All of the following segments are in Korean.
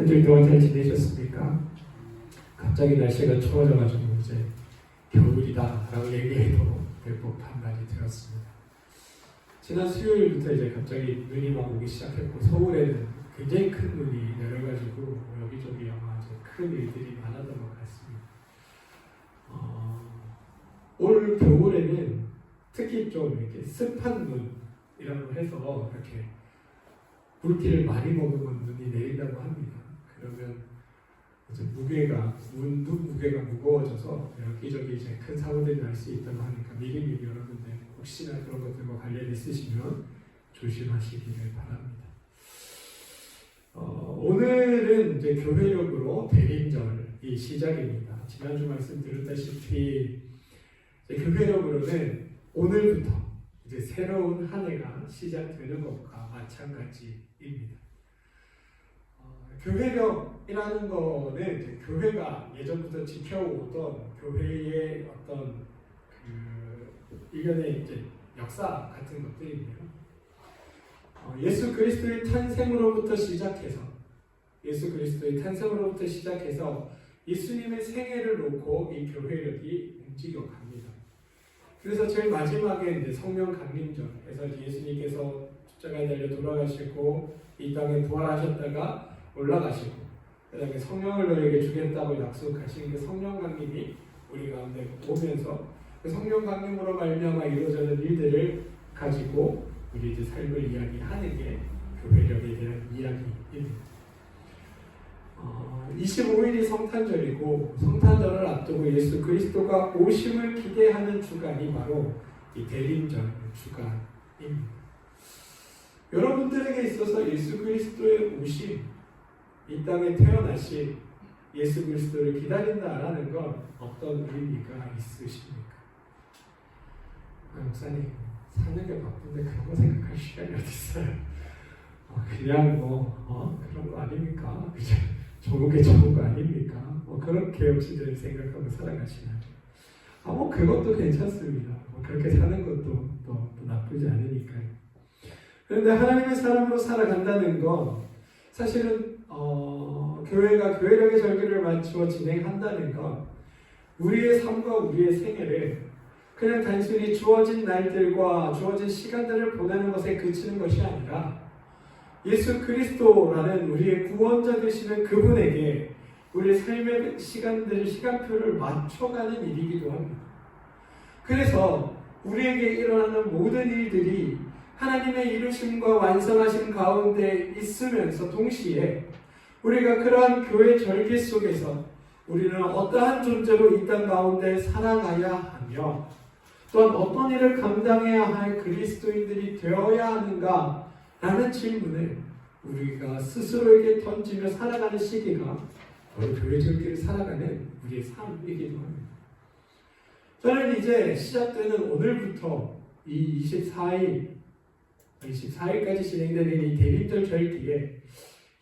한 주일 동안 잘 지내셨습니까? 갑자기 날씨가 추워져가지고 이제 겨울이다 라고 얘기해도 될 법한 말이 들었습니다. 지난 수요일부터 이제 갑자기 눈이 막 오기 시작했고, 서울에는 굉장히 큰 눈이 내려가지고 여기저기 아마 큰 일들이 많았던 것 같습니다. 올 겨울에는 특히 좀 이렇게 습한 눈이라고 해서 이렇게 물기를 많이 먹으면 눈이 내린다고 합니다. 그러면 이제 눈 무게가 무거워져서 여기저기 이제 큰 사고들이 날 수 있다고 하니까 미리미리 여러분들 혹시나 그런 것들과 관련 있으시면 조심하시기를 바랍니다. 오늘은 이제 교회력으로 대림절이 시작입니다. 지난주 말씀 드렸다시피 교회력으로는 오늘부터 이제 새로운 한 해가 시작되는 것과 마찬가지입니다. 교회력이라는 거는 이제 교회가 예전부터 지켜오던 교회의 어떤 일련의 이제 역사 같은 것들인데요. 예수 그리스도의 탄생으로부터 시작해서 예수님의 생애를 놓고 이 교회력이 움직여갑니다. 그래서 제일 마지막에 이제 성령 강림절에서 예수님께서 십자가에 달려 돌아가시고 이 땅에 부활하셨다가 올라가시고 그다음에 성령을 너에게 주겠다고 약속하신 그 성령 강림이 우리 가운데 오면서 그 성령 강림으로 말미암아 이루어지는 일들을 가지고 우리 이제 삶을 이야기하는 게 교회력에 대한 이야기입니다. 25일이 성탄절이고, 성탄절을 앞두고 예수 그리스도가 오심을 기대하는 주간이 바로 이 대림절 주간입니다. 여러분들에게 있어서 예수 그리스도의 오심, 이 땅에 태어나신 예수 그리스도를 기다린다라는 건 어떤 의미가 있으십니까? 목사님, 사는 게 바쁜데 그런 거 생각할 시간이 어디 있어요? 그냥 그런 거 아닙니까? 그죠? 좋은 게 좋은 거 아닙니까? 그렇게 역시들 생각하고 살아가시나요? 그것도 괜찮습니다. 그렇게 사는 것도 또 나쁘지 않으니까요. 그런데 하나님의 사람으로 살아간다는 건 사실은 교회가 교회력의 절기를 맞추어 진행한다는 건 우리의 삶과 우리의 생애를 그냥 단순히 주어진 날들과 주어진 시간들을 보내는 것에 그치는 것이 아니라 예수 그리스도라는 우리의 구원자 되시는 그분에게 우리의 삶의 시간표를 맞춰가는 일이기도 합니다. 그래서 우리에게 일어나는 모든 일들이 하나님의 이루심과 완성하심 가운데 있으면서 동시에 우리가 그러한 교회 절기 속에서 우리는 어떠한 존재로 이 땅 가운데 살아가야 하며 또한 어떤 일을 감당해야 할 그리스도인들이 되어야 하는가 라는 질문을 우리가 스스로에게 던지며 살아가는 시기가 바로 교회 절기를 살아가는 우리의 삶이기도 합니다. 저는 이제 시작되는 오늘부터 이 24일까지 진행되는 이 대림절 절기에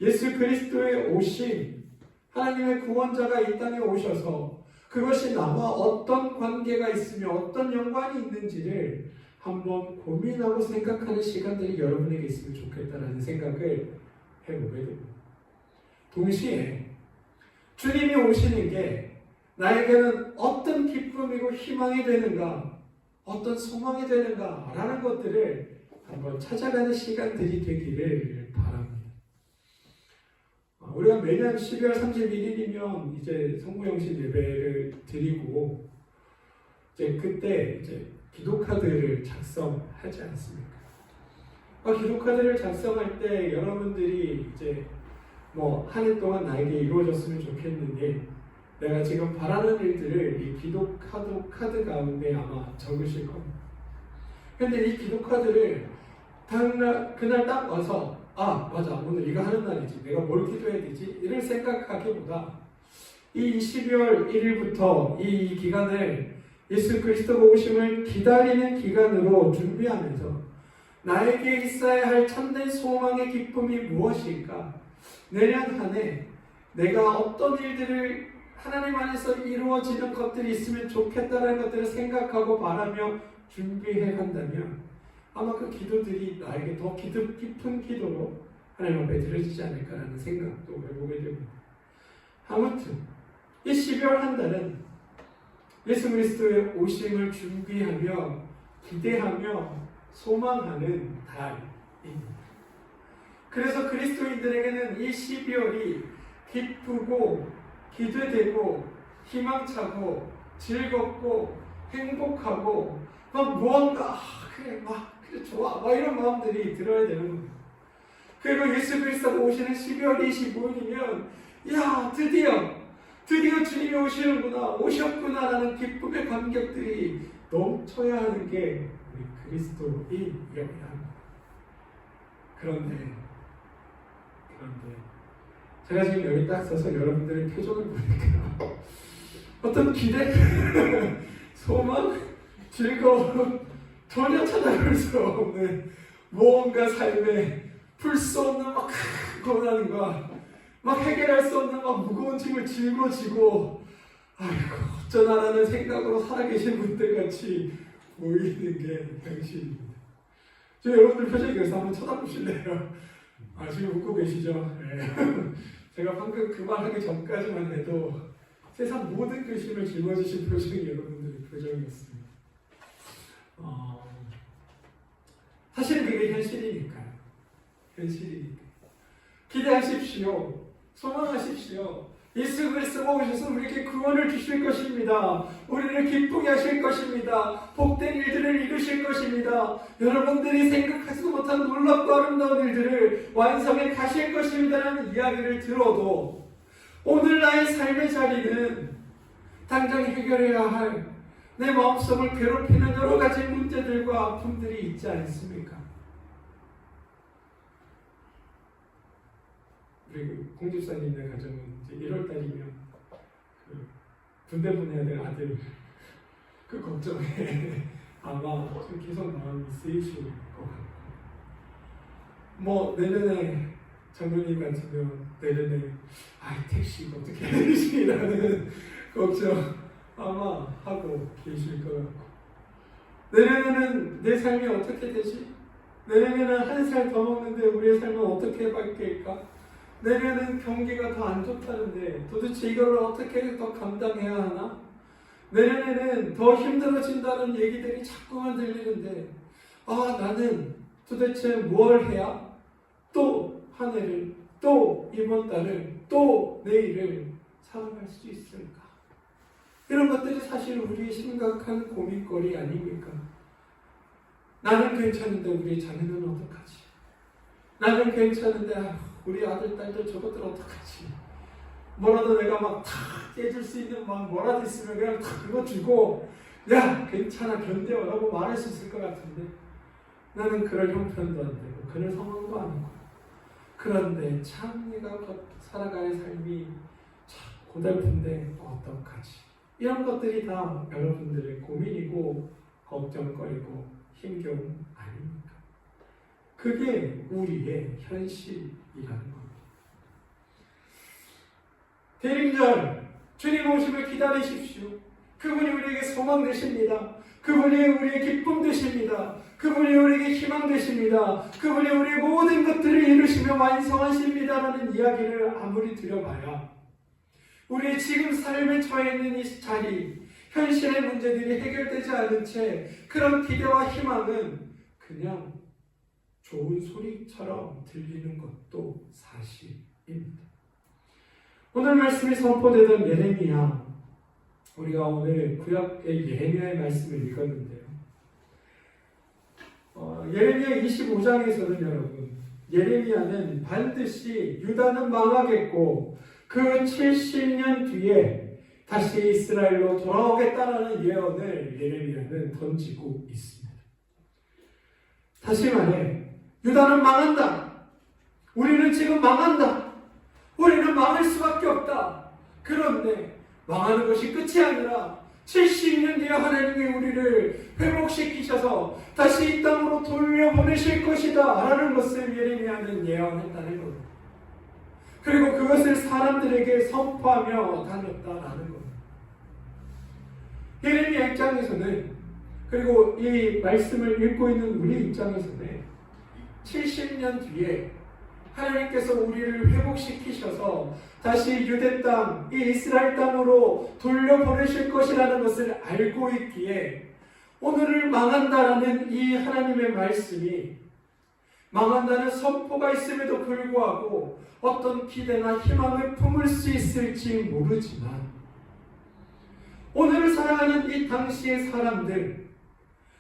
예수 그리스도의 오심, 하나님의 구원자가 이 땅에 오셔서 그것이 나와 어떤 관계가 있으며 어떤 연관이 있는지를 한번 고민하고 생각하는 시간들이 여러분에게 있으면 좋겠다라는 생각을 해보게 됩니다. 동시에 주님이 오시는 게 나에게는 어떤 기쁨이고 희망이 되는가, 어떤 소망이 되는가 라는 것들을 한번 찾아가는 시간들이 되기를 바랍니다. 우리가 매년 12월 31일이면 이제 성모영신 예배를 드리고 그때 기도카드를 작성하지 않습니까? 기도카드를 작성할 때 여러분들이 한 해 동안 나에게 이루어졌으면 좋겠는데 내가 지금 바라는 일들을 이 기도카드 가운데 아마 적으실 겁니다. 근데 이 기도카드를 그날 딱 와서 맞아, 오늘 이거 하는 날이지, 내가 뭘 기도해야 되지? 이를 생각하기보다 이 12월 1일부터 이 기간을 예수 그리스도가 오심을 기다리는 기간으로 준비하면서 나에게 있어야 할 참된 소망의 기쁨이 무엇일까? 내년 한 해 내가 어떤 일들을 하나님 안에서 이루어지는 것들이 있으면 좋겠다는 것들을 생각하고 바라며 준비해 간다면 아마 그 기도들이 나에게 더 깊은 기도로 하나님 앞에 드려지지 않을까라는 생각도 해보게 됩니다. 아무튼 이 12월 한 달은 예수 그리스도의 오심을 준비하며 기대하며 소망하는 달입니다. 그래서 그리스도인들에게는 이 12월이 기쁘고 기대되고 희망차고 즐겁고 행복하고 막 무언가 그래 좋아 이런 마음들이 들어야 되는 겁니다. 그리고 예수 그리스도가 오시는 12월 25일이면 야 드디어 주님이 오시는구나 오셨구나라는 기쁨의 감격들이 넘쳐야 하는 게 우리 그리스도인이어야 합니다. 그런데 제가 지금 여기 딱 서서 여러분들의 표정을 보니까 어떤 기대, 소망, 즐거움 전혀 찾아볼 수 없는 무언가 삶에 풀 수 없는 막 고난과 막 해결할 수 없는 막 무거운 짐을 짊어지고 아이고 어쩌나라는 생각으로 살아계신 분들 같이 보이는 게 당신입니다. 저 여러분들 표정이 그래서 한번 쳐다보실래요? 지금 웃고 계시죠? 네. 제가 방금 그 말 하기 전까지만 해도 세상 모든 근심을 짊어지신 표정이 여러분들의 표정이었습니다. 사실은 그게 현실이니까요. 현실이니까. 기대하십시오. 소망하십시오. 예수 그리스도가 오셔서 우리에게 구원을 주실 것입니다. 우리를 기쁘게 하실 것입니다. 복된 일들을 이루실 것입니다. 여러분들이 생각하지도 못한 놀랍고 아름다운 일들을 완성해 가실 것입니다라는 이야기를 들어도 오늘 나의 삶의 자리는 당장 해결해야 할 내 마음속을 괴롭히는 여러 가지 문제들과 아픔들이 있지 않습니까? 우리 공집사님의 가정은 이제 1월달이면 군대 보내야 될 아들 그 걱정에 아마 좀 계속 마음이 쓰이실 것 같고 뭐 내년에 장로님 같으면 내년에 택시 어떻게 해야 되지라는 걱정 아마 하고 계실 것 같고 내년에는 내 삶이 어떻게 되지? 내년에는 한 살 더 먹는데 우리의 삶은 어떻게 바뀔까? 내년에는 경기가 더 안 좋다는데 도대체 이걸 어떻게 더 감당해야 하나? 내년에는 더 힘들어진다는 얘기들이 자꾸만 들리는데 나는 도대체 뭘 해야 또 한 해를 또 이번 달을 또 내일을 살아갈 수 있을까? 이런 것들이 사실 우리의 심각한 고민거리 아닙니까? 나는 괜찮은데 우리 자녀는 어떡하지? 나는 괜찮은데 우리 아들, 딸들 저것들 어떡하지? 뭐라도 내가 막 다 깨줄 수 있는 막 뭐라도 있으면 그냥 다 그거 주고 야 괜찮아 견뎌라고 말할 수 있을 것 같은데 나는 그럴 형편도 안 되고 그럴 상황도 아니고 그런데 참 내가 살아갈 삶이 참 고달픈데 어떡하지? 이런 것들이 다 여러분들의 고민이고 걱정거리고 힘겨움 아닙니까? 그게 우리의 현실이라는 겁니다. 대림절 주님 오심을 기다리십시오. 그분이 우리에게 소망 되십니다. 그분이 우리의 기쁨 되십니다. 그분이 우리에게 희망 되십니다. 그분이 우리의 모든 것들을 이루시며 완성하십니다라는 이야기를 아무리 들어봐야 우리의 지금 삶에 처해 있는 이 자리, 현실의 문제들이 해결되지 않은 채 그런 기대와 희망은 그냥 좋은 소리처럼 들리는 것도 사실입니다. 오늘 말씀이 선포되던 예레미야, 우리가 오늘 구약의 예레미야의 말씀을 읽었는데요. 예레미야 25장에서는 여러분, 예레미야는 반드시 유다는 망하겠고 그 70년 뒤에 다시 이스라엘로 돌아오겠다라는 예언을 예레미야는 던지고 있습니다. 다시 말해 유다는 망한다. 우리는 지금 망한다. 우리는 망할 수밖에 없다. 그런데 망하는 것이 끝이 아니라 70년 뒤에 하나님이 우리를 회복시키셔서 다시 이 땅으로 돌려보내실 것이다 라는 것을 예레미야는 예언했다는 겁니다. 그리고 그것을 사람들에게 선포하며 다녔다라는 겁니다. 예레미야 입장에서는 그리고 이 말씀을 읽고 있는 우리 입장에서는 70년 뒤에 하나님께서 우리를 회복시키셔서 다시 유대 땅, 이 이스라엘 땅으로 돌려보내실 것이라는 것을 알고 있기에 오늘을 망한다라는 이 하나님의 말씀이 망한다는 선포가 있음에도 불구하고 어떤 기대나 희망을 품을 수 있을지 모르지만 오늘을 살아가는 이 당시의 사람들,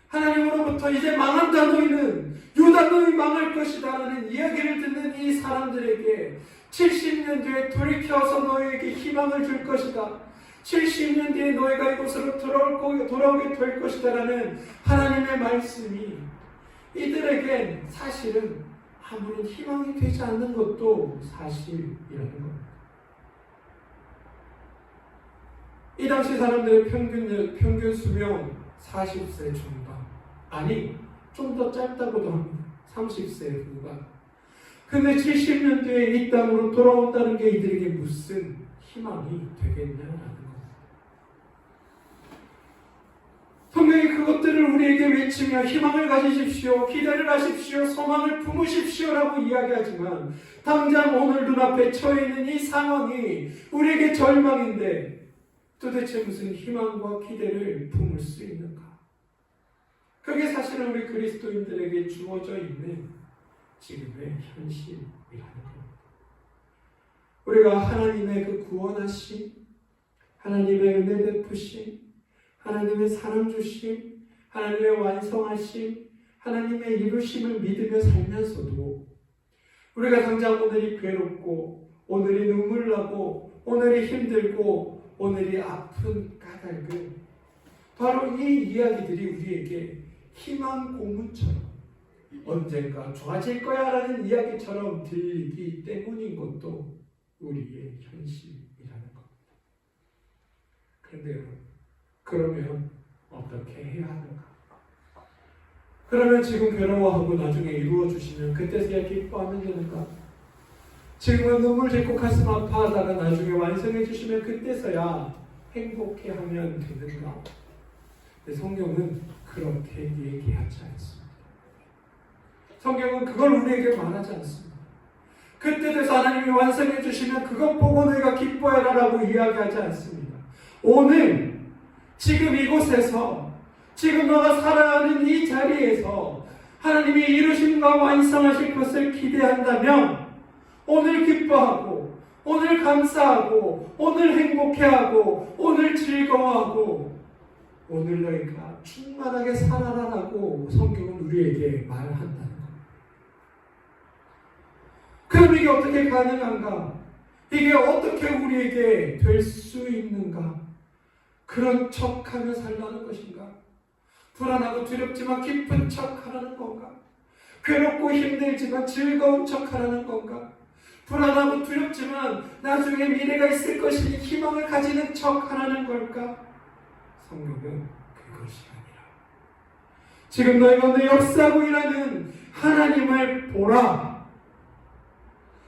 하나님으로부터 이제 망한다 너희는, 유다 너희 망할 것이다 라는 이야기를 듣는 이 사람들에게 70년 뒤에 돌이켜서 너희에게 희망을 줄 것이다, 70년 뒤에 너희가 이곳으로 돌아오게 될 것이다 라는 하나님의 말씀이 이들에겐 사실은 아무런 희망이 되지 않는 것도 사실이라는 겁니다. 이 당시 사람들의 평균 수명 40세 중반, 아니 좀 더 짧다고도 합니다. 30세 후반. 근데 70년 뒤에 이 땅으로 돌아온다는 게 이들에게 무슨 희망이 되겠냐라는 겁니다. 성경이 그것들을 우리에게 외치며 희망을 가지십시오, 기대를 하십시오, 소망을 품으십시오라고 이야기하지만 당장 오늘 눈앞에 처해 있는 이 상황이 우리에게 절망인데 도대체 무슨 희망과 기대를 품을 수 있는가? 그게 사실은 우리 그리스도인들에게 주어져 있는 지금의 현실이라는 겁니다. 우리가 하나님의 그 구원하심, 하나님의 은혜 베푸심, 하나님의 사랑 주심, 하나님의 완성하심, 하나님의 이루심을 믿으며 살면서도 우리가 당장 오늘이 괴롭고 오늘이 눈물 나고 오늘이 힘들고 오늘이 아픈 까닭은 바로 이 이야기들이 우리에게 희망 고문처럼 언젠가 좋아질 거야 라는 이야기처럼 들리기 때문인 것도 우리의 현실이라는 겁니다. 그런데 여러분, 그러면 어떻게 해야 하는가? 그러면 지금 괴로워하고 나중에 이루어주시면 그때서야 기뻐하면 되는가? 지금은 눈물 짓고 가슴 아파하다가 나중에 완성해 주시면 그때서야 행복해하면 되는가? 성경은 그렇게 얘기하지 않습니다. 성경은 그걸 우리에게 말하지 않습니다. 그때 돼서 하나님이 완성해 주시면 그것 보고 너희가 기뻐해라 라고 이야기하지 않습니다. 오늘 지금 이곳에서 지금 너가 살아가는 이 자리에서 하나님이 이루심과 완성하실 것을 기대한다면 오늘 기뻐하고 오늘 감사하고 오늘 행복해하고 오늘 즐거워하고 오늘 너희가 충만하게 살아라라고 성경은 우리에게 말한다는 겁니다. 그럼 이게 어떻게 가능한가? 이게 어떻게 우리에게 될 수 있는가? 그런 척하며 살라는 것인가? 불안하고 두렵지만 기쁜 척하라는 건가? 괴롭고 힘들지만 즐거운 척하라는 건가? 불안하고 두렵지만 나중에 미래가 있을 것이니 희망을 가지는 척하라는 걸까? 성경은 그것이 아니라 지금 너희가 내 역사하고 일하는 하나님을 보라.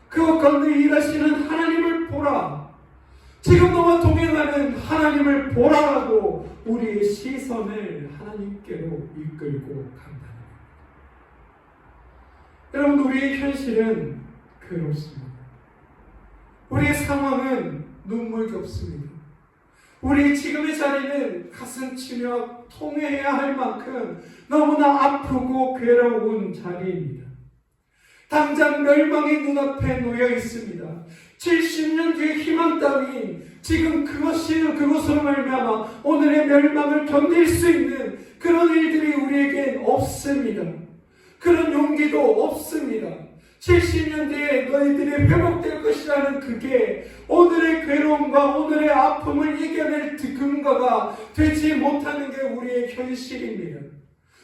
그것 가운데 일하시는 하나님을 보라. 지금 너와 동행하는 하나님을 보라라고 우리의 시선을 하나님께로 이끌고 간다는 겁니다. 여러분, 우리의 현실은 그렇습니다. 우리의 상황은 눈물겹습니다. 우리 지금의 자리는 가슴 치며 통회해야 할 만큼 너무나 아프고 괴로운 자리입니다. 당장 멸망이 눈앞에 놓여 있습니다. 70년 뒤의 희망 따위 지금 그것으로 말미암아 오늘의 멸망을 견딜 수 있는 그런 일들이 우리에겐 없습니다. 그런 용기도 없습니다. 70년 뒤에 너희들이 회복될 것이라는 그게 오늘의 괴로움과 오늘의 아픔을 이겨낼 근거가 되지 못하는 게 우리의 현실입니다.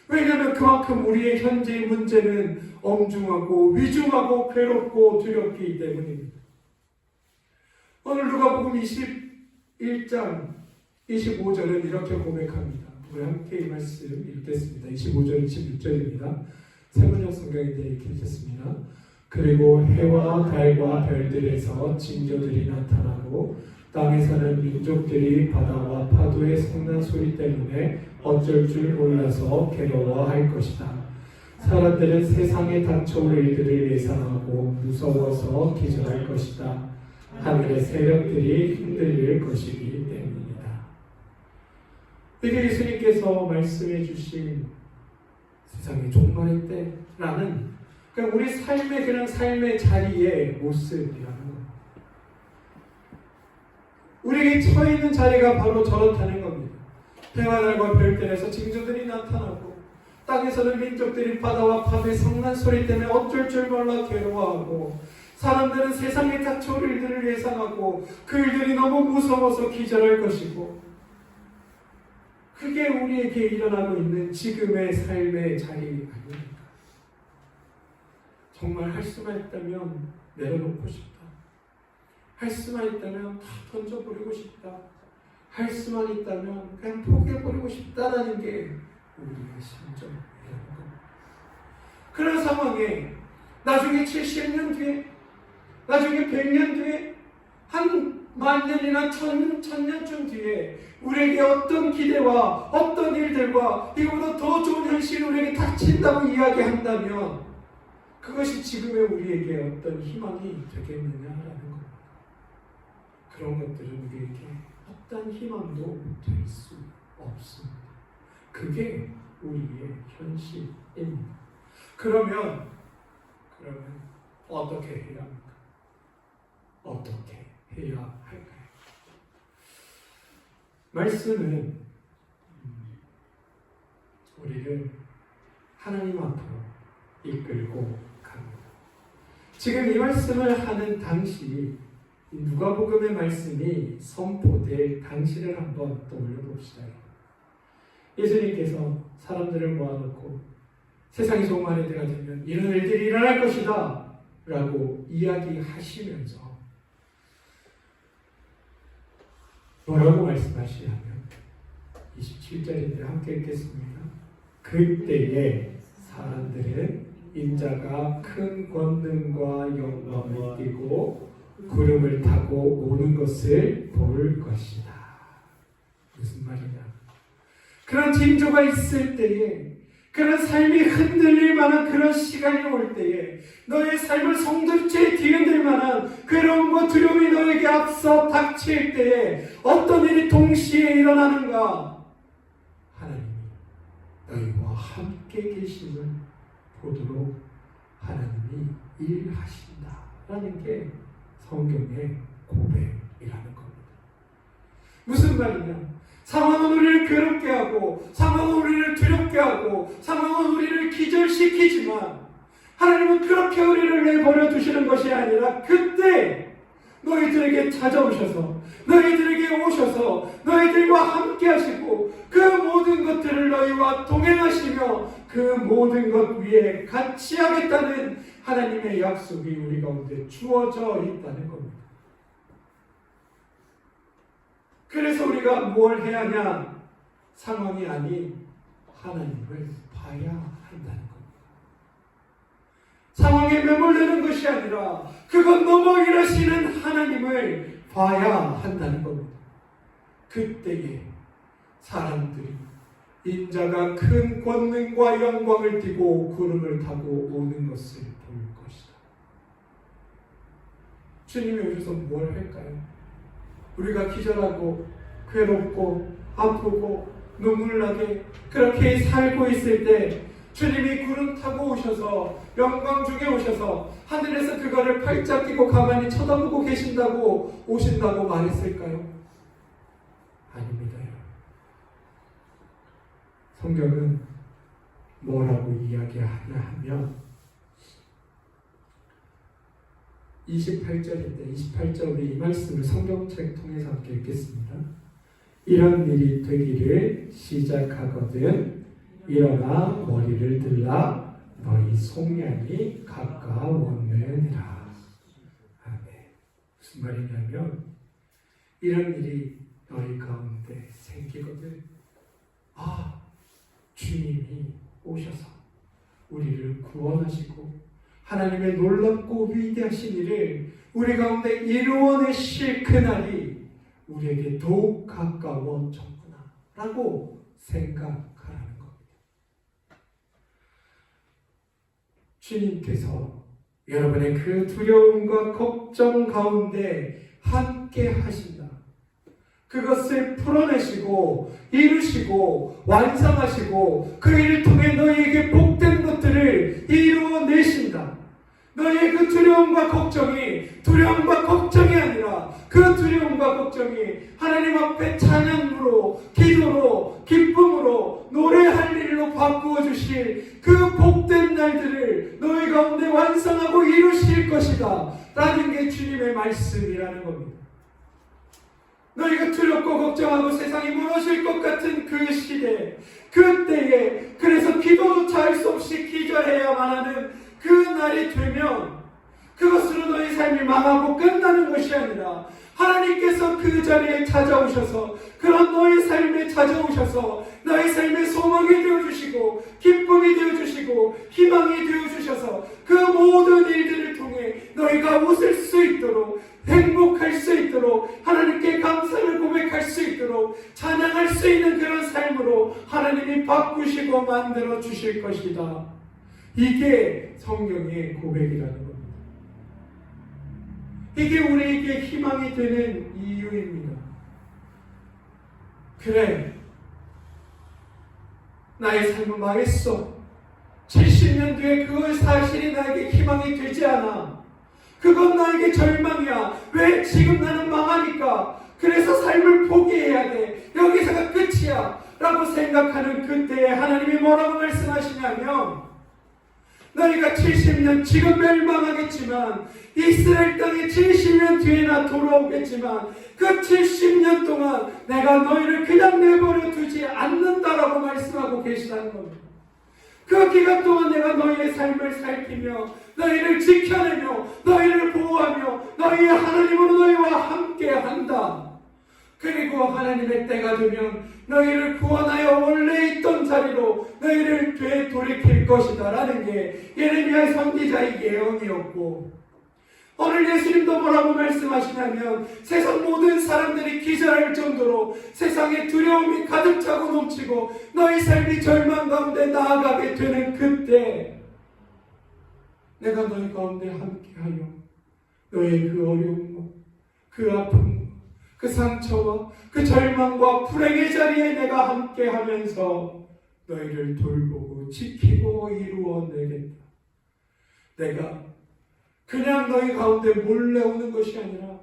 왜냐하면 그만큼 우리의 현재의 문제는 엄중하고 위중하고 괴롭고 두렵기 때문입니다. 오늘 누가복음 21장 25절은 이렇게 고백합니다. 우리 함께 이 말씀 읽겠습니다. 25절 26절입니다. 세번역 성경인데 이렇게 읽겠습니다. 그리고 해와 달과 별들에서 징조들이 나타나고 땅에 사는 민족들이 바다와 파도의 성난 소리 때문에 어쩔 줄 몰라서 괴로워할 것이다. 사람들은 세상에 닥쳐올 일들을 예상하고 무서워서 기절할 것이다. 하늘의 세력들이 흔들릴 것이기 때문이다. 이게 예수님께서 말씀해 주신 세상의 종말의 때라는 우리 삶의 그런 삶의 자리의 모습이라는 겁니다. 우리에게 처해 있는 자리가 바로 저렇다는 겁니다. 평화날과 별들에서 징조들이 나타나고 땅에서는 민족들이 바다와 밤의 성난 소리 때문에 어쩔 줄 몰라 괴로워하고 사람들은 세상에 닥쳐올 일들을 예상하고 그 일들이 너무 무서워서 기절할 것이고 그게 우리에게 일어나고 있는 지금의 삶의 자리 아닙니까? 정말 할 수만 있다면 내려놓고 싶다. 할 수만 있다면 다 던져버리고 싶다. 할 수만 있다면 그냥 포기해버리고 싶다라는 게 우리의 심정이라는 겁니다. 그런 상황에 나중에 70년 뒤에 나중에 100년 뒤에 한 만년이나 천년쯤 뒤에 우리에게 어떤 기대와 어떤 일들과 이거보다 더 좋은 현실이 우리에게 닥친다고 이야기한다면 그것이 지금의 우리에게 어떤 희망이 되겠느냐라는 겁니다. 그런 것들은 우리에게 어떤 희망도 될 수 없습니다. 그게 우리의 현실입니다. 그러면 어떻게 해야 합니까? 어떻게 해야 할까요? 말씀은 우리를 하나님 앞으로 이끌고 갑니다. 지금 이 말씀을 하는 당시 누가복음의 말씀이 선포될 당시를 한번 떠올려 봅시다. 예수님께서 사람들을 모아놓고 세상이 종말의 때가 되면 이런 일들이 일어날 것이다 라고 이야기하시면서 뭐라고 말씀하시냐면 27절인데 함께 읽겠습니다. 그때에 사람들은 인자가 큰 권능과 영광을 띠고 구름을 타고 오는 것을 볼 것이다. 무슨 말이냐? 그런 징조가 있을 때에 그런 삶이 흔들릴 만한 그런 시간이 올 때에 너의 삶을 송두리째 뒤흔들 만한 괴로움과 두려움이 너에게 앞서 닥칠 때에 어떤 일이 동시에 일어나는가? 하나님이 너희와 함께 계심을 보도록 하나님이 일하신다라는 게 성경의 고백이라는 겁니다. 무슨 말이냐? 상황은 우리를 괴롭게 하고 상황은 우리를 두렵게 하고 상황은 우리를 기절시키지만 하나님은 그렇게 우리를 내버려 두시는 것이 아니라 그때 너희들에게 찾아오셔서 너희들에게 오셔서 너희들과 함께 하시고 그 모든 것들을 너희와 동행하시며 그 모든 것 위에 같이 하겠다는 하나님의 약속이 우리 가운데 주어져 있다는 겁니다. 그래서 우리가 뭘 해야 하냐? 상황이 아닌 하나님을 봐야 한다는 겁니다. 상황에 매몰되는 것이 아니라 그것 넘어 일하시는 하나님을 봐야 한다는 겁니다. 그때에 사람들이 인자가 큰 권능과 영광을 띠고 구름을 타고 오는 것을 볼 것이다. 주님이 오셔서 뭘 할까요? 우리가 기절하고 괴롭고 아프고 눈물나게 그렇게 살고 있을 때 주님이 구름 타고 오셔서 영광 중에 오셔서 하늘에서 그거를 팔짝 끼고 가만히 쳐다보고 계신다고 오신다고 말했을까요? 아닙니다. 성경은 뭐라고 이야기하냐 하면 28절인데 28절 우리 이 말씀을 성경책 통해서 함께 읽겠습니다. 이런 일이 되기를 시작하거든 일어나 머리를 들라 너희 속량이 가까웠느니라. 아멘. 무슨 말이냐면 이런 일이 너희 가운데 생기거든 주님이 오셔서 우리를 구원하시고 하나님의 놀랍고 위대하신 일을 우리 가운데 이루어내실 그날이 우리에게 더욱 가까워졌구나 라고 생각하라는 겁니다. 주님께서 여러분의 그 두려움과 걱정 가운데 함께 하신다. 그것을 풀어내시고 이루시고 완성하시고 그 일을 통해 너희에게 복된 것들을 이루어내신다. 너희의 그 두려움과 걱정이 아니라 그 두려움과 걱정이 하나님 앞에 찬양으로, 기도로, 기쁨으로, 노래할 일로 바꾸어 주실 그 복된 날들을 너희 가운데 완성하고 이루실 것이다 라는 게 주님의 말씀이라는 겁니다. 너희가 두렵고 걱정하고 세상이 무너질 것 같은 그 시대, 그때에 그래서 기도조차 할 수 없이 기절해야만 하는 그 날이 되면 그것으로 너희 삶이 망하고 끝나는 것이 아니라 하나님께서 그 자리에 찾아오셔서 그런 너희 삶에 찾아오셔서 너희 삶의 소망이 되어주시고 기쁨이 되어주시고 희망이 되어주셔서 그 모든 일들을 통해 너희가 웃을 수 있도록 행복할 수 있도록 하나님께 감사를 고백할 수 있도록 찬양할 수 있는 그런 삶으로 하나님이 바꾸시고 만들어 주실 것이다. 이게 성경의 고백이라는 겁니다. 이게 우리에게 희망이 되는 이유입니다. 그래, 나의 삶은 망했어. 70년 뒤에 그 사실이 나에게 희망이 되지 않아. 그건 나에게 절망이야. 왜 지금 나는 망하니까? 그래서 삶을 포기해야 돼. 여기서가 끝이야 라고 생각하는 그때에 하나님이 뭐라고 말씀하시냐면, 너희가 70년, 지금 멸망하겠지만 이스라엘 땅에 70년 뒤에나 돌아오겠지만 그 70년 동안 내가 너희를 그냥 내버려 두지 않는다라고 말씀하고 계시다는 겁니다. 그 기간 동안 내가 너희의 삶을 살피며 너희를 지켜내며 너희를 보호하며 너희의 하나님으로 너희와 함께 한다. 그리고 하나님의 때가 되면 너희를 구원하여 원래 있던 자리로 너희를 되돌이킬 것이다 라는 게 예레미야 선지자의 예언이었고, 오늘 예수님도 뭐라고 말씀하시냐면 세상 모든 사람들이 기절할 정도로 세상에 두려움이 가득 차고 넘치고 너희 삶이 절망 가운데 나아가게 되는 그때 내가 너희 가운데 함께하여 너희의 그 어려움과 그 아픔과 그 상처와 그 절망과 불행의 자리에 내가 함께하면서 너희를 돌보고 지키고 이루어내겠다. 내가 그냥 너희 가운데 몰래 오는 것이 아니라,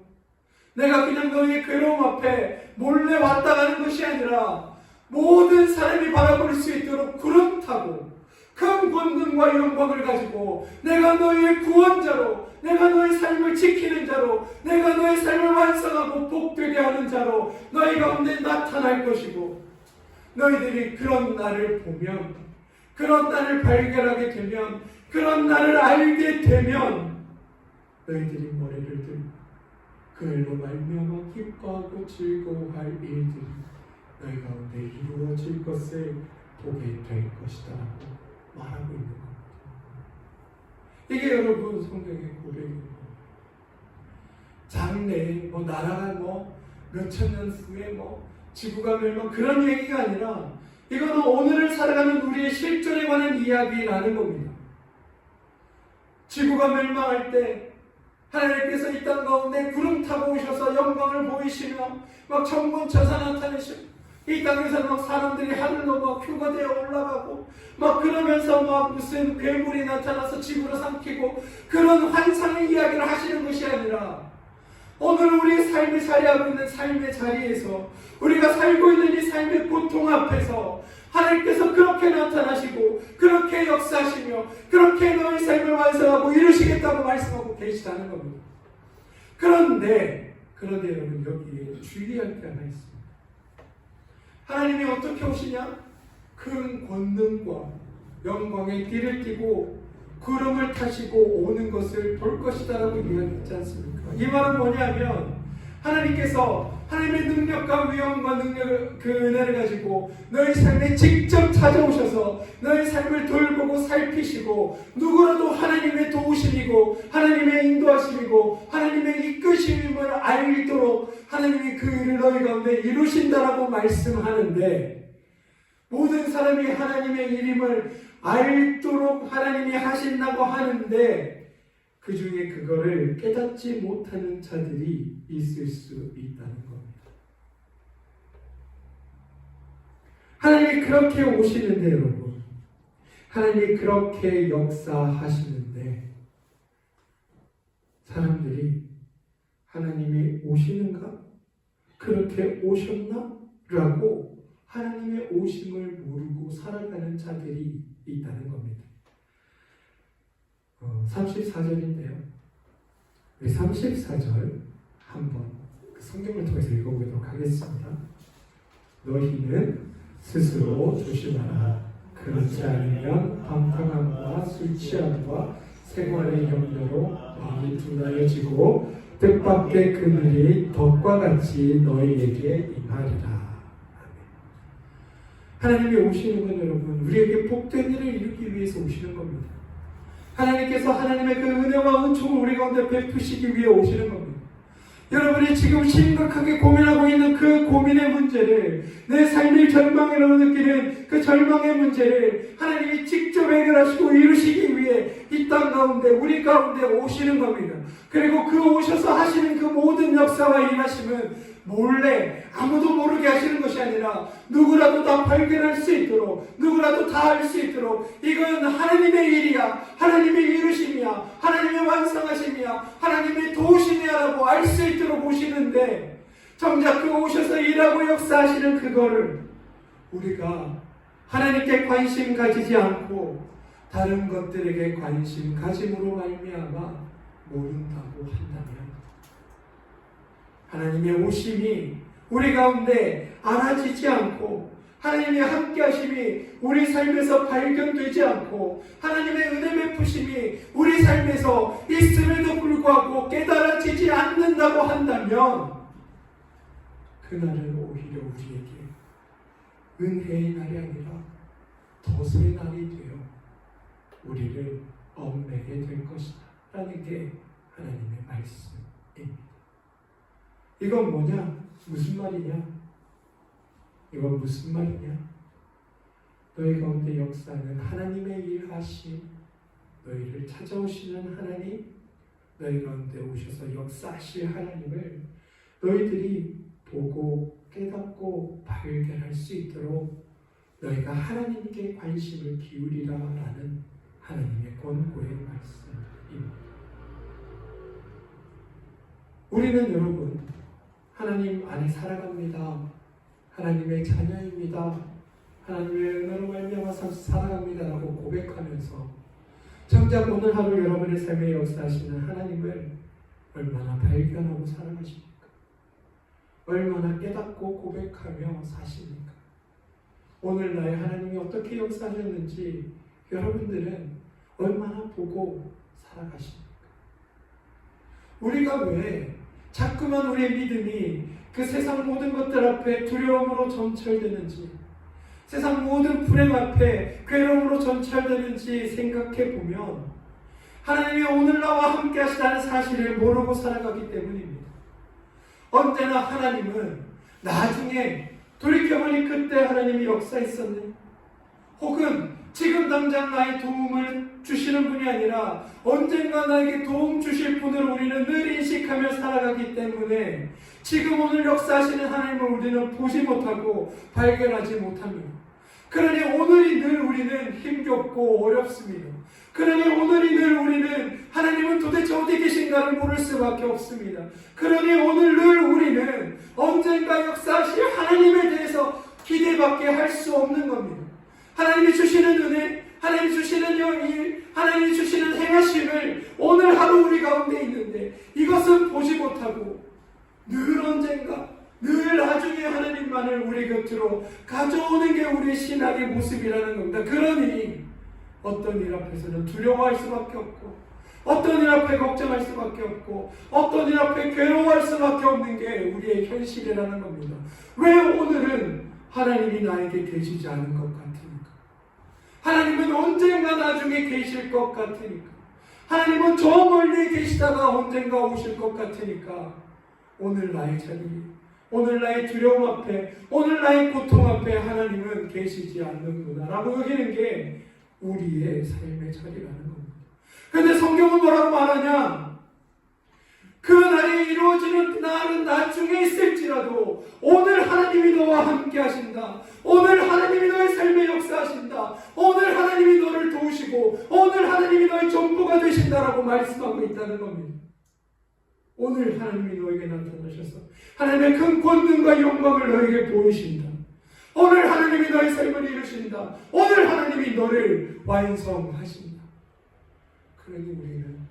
내가 그냥 너희의 괴로움 앞에 몰래 왔다 가는 것이 아니라 모든 사람이 바라볼 수 있도록 구름 타고 큰 권능과 영광을 가지고 내가 너희의 구원자로, 내가 너희 삶을 지키는 자로, 내가 너희 삶을 완성하고 복되게 하는 자로 너희 가운데 나타날 것이고, 너희들이 그런 날을 보면, 그런 날을 발견하게 되면, 그런 날을 알게 되면 너희들이 머리를 들고 그 일로 말미암아 기뻐하고 즐거워할 일들이 너희 가운데 이루어질 것을 보게 될 것이다 라고 말하고 있는 겁니다. 이게 여러분 성경의 고백입니다. 장래 나라가 몇천 년 후에 지구가 멸망 그런 얘기가 아니라 이거는 오늘을 살아가는 우리의 실존에 관한 이야기라는 겁니다. 지구가 멸망할 때 하나님께서 이 땅 가운데 구름 타고 오셔서 영광을 보이시며 천군천사 나타내시고 이 땅에서 사람들이 하늘로 표가되어 올라가고 그러면서 무슨 괴물이 나타나서 지구로 삼키고 그런 환상의 이야기를 하시는 것이 아니라 오늘 우리 삶을 자리하고 있는 삶의 자리에서 우리가 살고 있는 이 삶의 고통 앞에서 하나님께서 그렇게 나타나시고 그렇게 역사하시며 그렇게 너희 삶을 완성하고 이루시겠다고 말씀하고 계시다는 겁니다. 그런데 여러분 여기에 주의할 게 하나 있습니다. 하나님이 어떻게 오시냐? 큰 권능과 영광의 띠를 띠고 구름을 타시고 오는 것을 볼 것이다 라고 이야기했지 않습니까? 이 말은 뭐냐면 하나님께서 하나님의 능력과 위엄과 능력을 그 은혜를 가지고 너희 삶에 직접 찾아오셔서 너희 삶을 돌보고 살피시고 누구라도 하나님의 도우심이고 하나님의 인도하심이고 하나님의 이끄심임을 알도록 하나님이 그 일을 너희 가운데 이루신다라고 말씀하는데 모든 사람이 하나님의 이름을 알도록 하나님이 하신다고 하는데 그 중에 그거를 깨닫지 못하는 자들이 있을 수 있다는 겁니다. 하나님이 그렇게 오시는데 여러분, 하나님이 그렇게 역사하시는데 사람들이 하나님이 오시는가? 그렇게 오셨나? 라고 하나님의 오심을 모르고 살아가는 자들이 있다는 겁니다. 34절인데요. 우리 34절 한번 그 성경을 통해서 읽어보도록 하겠습니다. 너희는 스스로 조심하라. 그렇지 않으면 방탕함과 술 취함과 생활의 염려로 마음이 둔하여지고 뜻밖의 그늘이 덕과 같이 너희에게 임하리라. 하나님이 오시는 건 여러분 우리에게 복된 일을 이루기 위해서 오시는 겁니다. 하나님께서 하나님의 그 은혜와 은총을 우리 가운데 베푸시기 위해 오시는 겁니다. 여러분이 지금 심각하게 고민하고 있는 그 고민의 문제를, 내 삶의 절망이라고 느끼는 그 절망의 문제를 하나님이 직접 해결하시고 이루시기 위해 이 땅 가운데 우리 가운데 오시는 겁니다. 그리고 그 오셔서 하시는 그 모든 역사와 일하심은 몰래 아무도 모르게 하시는 것이 아니라 누구라도 다 발견할 수 있도록, 누구라도 다 알 수 있도록, 이건 하나님의 일이야, 하나님의 이루심이야, 하나님의 완성하심이야, 하나님의 도우심이야라고 알 수 있도록 오시는데 정작 그 오셔서 일하고 역사하시는 그거를 우리가 하나님께 관심 가지지 않고 다른 것들에게 관심 가짐으로 말미암아 모른다고 한다면 하나님의 오심이 우리 가운데 알아지지 않고 하나님의 함께하심이 우리 삶에서 발견되지 않고 하나님의 은혜 베푸심이 우리 삶에서 있음에도 불구하고 깨달아지지 않는다고 한다면 그날은 오히려 우리에게 은혜의 날이 아니라 덫의 날이 되어 우리를 얽매게 될 것이다 라는 게 하나님의 말씀입니다. 이건 뭐냐? 무슨 말이냐? 이건 무슨 말이냐? 너희 가운데 역사는 하나님의 일하심, 너희를 찾아오시는 하나님, 너희 가운데 오셔서 역사하실 하나님을 너희들이 보고 깨닫고 발견할 수 있도록 너희가 하나님께 관심을 기울이라라는 하나님의 권고의 말씀입니다. 우리는 여러분 하나님 안에 살아갑니다. 하나님의 자녀입니다. 하나님의 은혜로 말미암아서 살아갑니다라고 고백하면서 정작 오늘 하루 여러분의 삶에 역사하시는 하나님을 얼마나 발견하고 살아가십니까? 얼마나 깨닫고 고백하며 사십니까? 오늘 나의 하나님이 어떻게 역사하셨는지 여러분들은 얼마나 보고 살아가십니까? 우리가 왜 자꾸만 우리의 믿음이 그 세상 모든 것들 앞에 두려움으로 점철되는지, 세상 모든 불행 앞에 괴로움으로 점철되는지 생각해 보면 하나님이 오늘 나와 함께 하시다는 사실을 모르고 살아가기 때문입니다. 언제나 하나님은 나중에 돌이켜보니 그때 하나님이 역사했었네, 혹은 지금 당장 나의 도움을 주시는 분이 아니라 언젠가 나에게 도움 주실 분을 우리는 늘 인식하며 살아가기 때문에 지금 오늘 역사하시는 하나님을 우리는 보지 못하고 발견하지 못합니다. 그러니 오늘이 늘 우리는 힘겹고 어렵습니다. 그러니 오늘이 늘 우리는 하나님은 도대체 어디 계신가를 모를 수밖에 없습니다. 그러니 오늘 늘 우리는 언젠가 역사하실 하나님에 대해서 기대밖에 할 수 없는 겁니다. 하나님이 주시는 은혜, 하나님이 주시는 일, 하나님이 주시는 행하심을 오늘 하루 우리 가운데 있는데 이것은 보지 못하고 늘 언젠가, 늘 나중에 하나님만을 우리 곁으로 가져오는 게 우리의 신앙의 모습이라는 겁니다. 그러니 어떤 일 앞에서는 두려워할 수밖에 없고, 어떤 일 앞에 걱정할 수밖에 없고, 어떤 일 앞에 괴로워할 수밖에 없는 게 우리의 현실이라는 겁니다. 왜 오늘은 하나님이 나에게 계시지 않은 것 같으니까? 하나님은 언젠가 나중에 계실 것 같으니까, 하나님은 저 멀리 계시다가 언젠가 오실 것 같으니까 오늘 나의 자리, 오늘 나의 두려움 앞에, 오늘 나의 고통 앞에 하나님은 계시지 않는구나 라고 여기는 게 우리의 삶의 자리라는 겁니다. 그런데 성경은 뭐라고 말하냐? 그 날이 이루어지는 날은 나중에 있을지라도 오늘 하나님이 너와 함께 하신다. 오늘 하나님이 너의 삶에 역사하신다. 오늘 하나님이 너를 도우시고 오늘 하나님이 너의 전부가 되신다라고 말씀하고 있다는 겁니다. 오늘 하나님이 너에게 나타나셔서 하나님의 큰 권능과 영광을 너에게 보이신다. 오늘 하나님이 너의 삶을 이루신다. 오늘 하나님이 너를 완성하신다. 그러니 우리는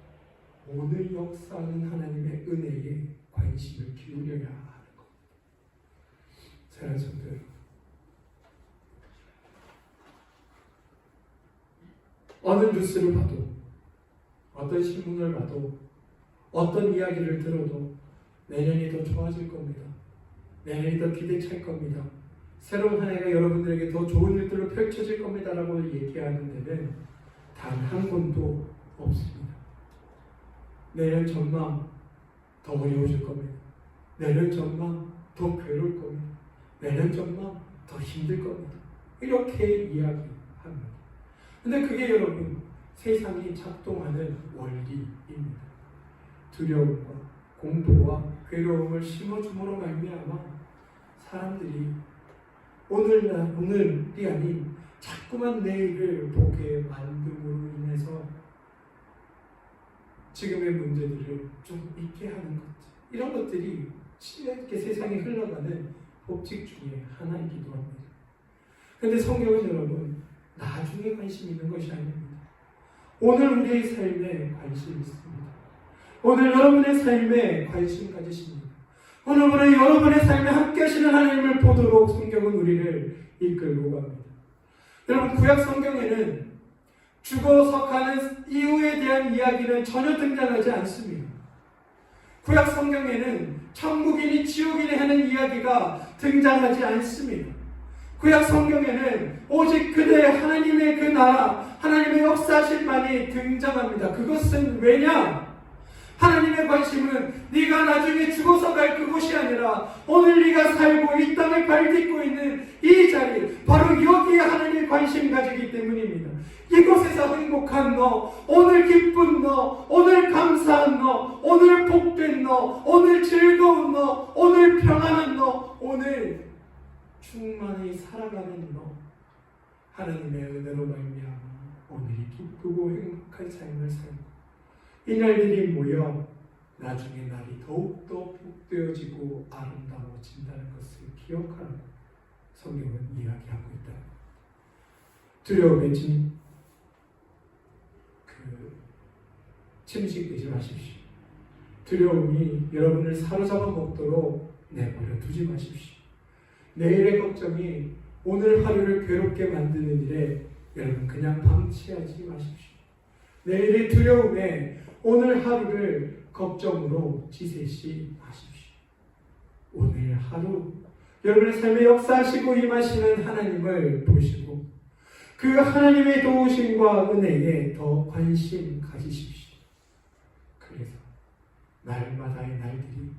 오늘 역사하는 하나님의 은혜에 관심을 기울여야 하는 겁니다. 사랑하는 성도 여러분, 어느 뉴스를 봐도, 어떤 신문을 봐도, 어떤 이야기를 들어도 내년이 더 좋아질 겁니다. 내년이 더 기대찰 겁니다. 새로운 한 해가 여러분들에게 더 좋은 일들로 펼쳐질 겁니다 라고 얘기하는 데는 단 한 권도 없습니다. 내년 전망 더 어려워질 겁니다. 내년 전망 더 괴로울 겁니다. 내년 전망 더 힘들 겁니다. 이렇게 이야기합니다. 근데 그게 여러분 세상이 작동하는 원리입니다. 두려움과 공포와 괴로움을 심어줌으로 말미암아 사람들이 오늘이 아닌 자꾸만 내일을 보게 만듦으로 인해서 지금의 문제들을 좀 잊게 하는 것들, 이런 것들이 이렇게 세상에 흘러가는 법칙 중에 하나이기도 합니다. 그런데 성경은 여러분 나중에 관심 있는 것이 아닙니다. 오늘 우리의 삶에 관심이 있습니다. 오늘 여러분의 삶에 관심 가지십니다. 오늘 여러분의 삶에 함께 하시는 하나님을 보도록 성경은 우리를 이끌고 갑니다. 여러분 구약 성경에는 죽어서 가는 이유에 대한 이야기는 전혀 등장하지 않습니다. 구약 성경에는 천국이니 지옥이니 하는 이야기가 등장하지 않습니다. 구약 성경에는 오직 그대 하나님의 그 나라, 하나님의 역사실만이 등장합니다. 그것은 왜냐? 하나님의 관심은 네가 나중에 죽어서 갈 그곳이 아니라 오늘 네가 살고 이 땅을 발딛고 있는 이 자리, 바로 여기에 하나님의 관심 가지기 때문입니다. 이곳에서 행복한 너, 오늘 기쁜 너, 오늘 감사한 너, 오늘 복된 너, 오늘 즐거운 너, 오늘 평안한 너, 오늘 충만히 살아가는 너, 하나님의 은혜로 말미암아 오늘이 기쁘고 행복한 삶을 살고 이 날들이 모여 나중에 날이 더욱더 복되어지고 아름다워진다는 것을 기억하라고 성경은 이야기하고 있다. 두려움에 침식되지 마십시오. 두려움이 여러분을 사로잡아 먹도록 내버려 두지 마십시오. 내일의 걱정이 오늘 하루를 괴롭게 만드는 일에 여러분 그냥 방치하지 마십시오. 내일의 두려움에 오늘 하루를 걱정으로 지새시 마십시오. 오늘 하루 여러분의 삶에 역사하시고 임하시는 하나님을 보시고 그 하나님의 도우심과 은혜에 더 관심 가지십시오. 그래서 날마다의 날들이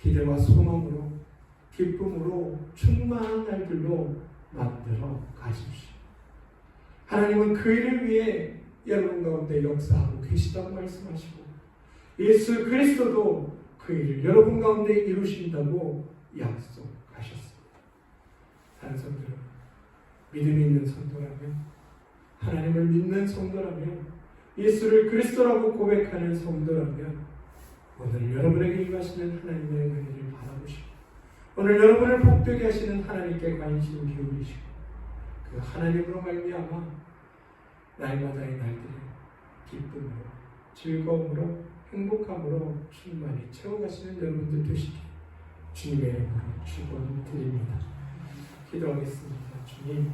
기대와 소망으로 기쁨으로 충만한 날들로 만들어 가십시오. 하나님은 그 일을 위해 여러분 가운데 역사하고 계시다고 말씀하시고 예수 그리스도도 그 일을 여러분 가운데 이루신다고 약속하셨습니다. 사랑하는 성도 여러분, 믿음이 있는 성도라면, 하나님을 믿는 성도라면, 예수를 그리스도라고 고백하는 성도라면 오늘 여러분에게 임하시는 하나님의 은혜를 바라보시고 오늘 여러분을 복되게 하시는 하나님께 관심 기울이시고 그 하나님으로 말미암아 날마다의 날들을 기쁨으로, 즐거움으로, 행복함으로 충만히 채워가시는 여러분들 되시길 주님의 이름으로 축원드립니다. 기도하겠습니다. 주님,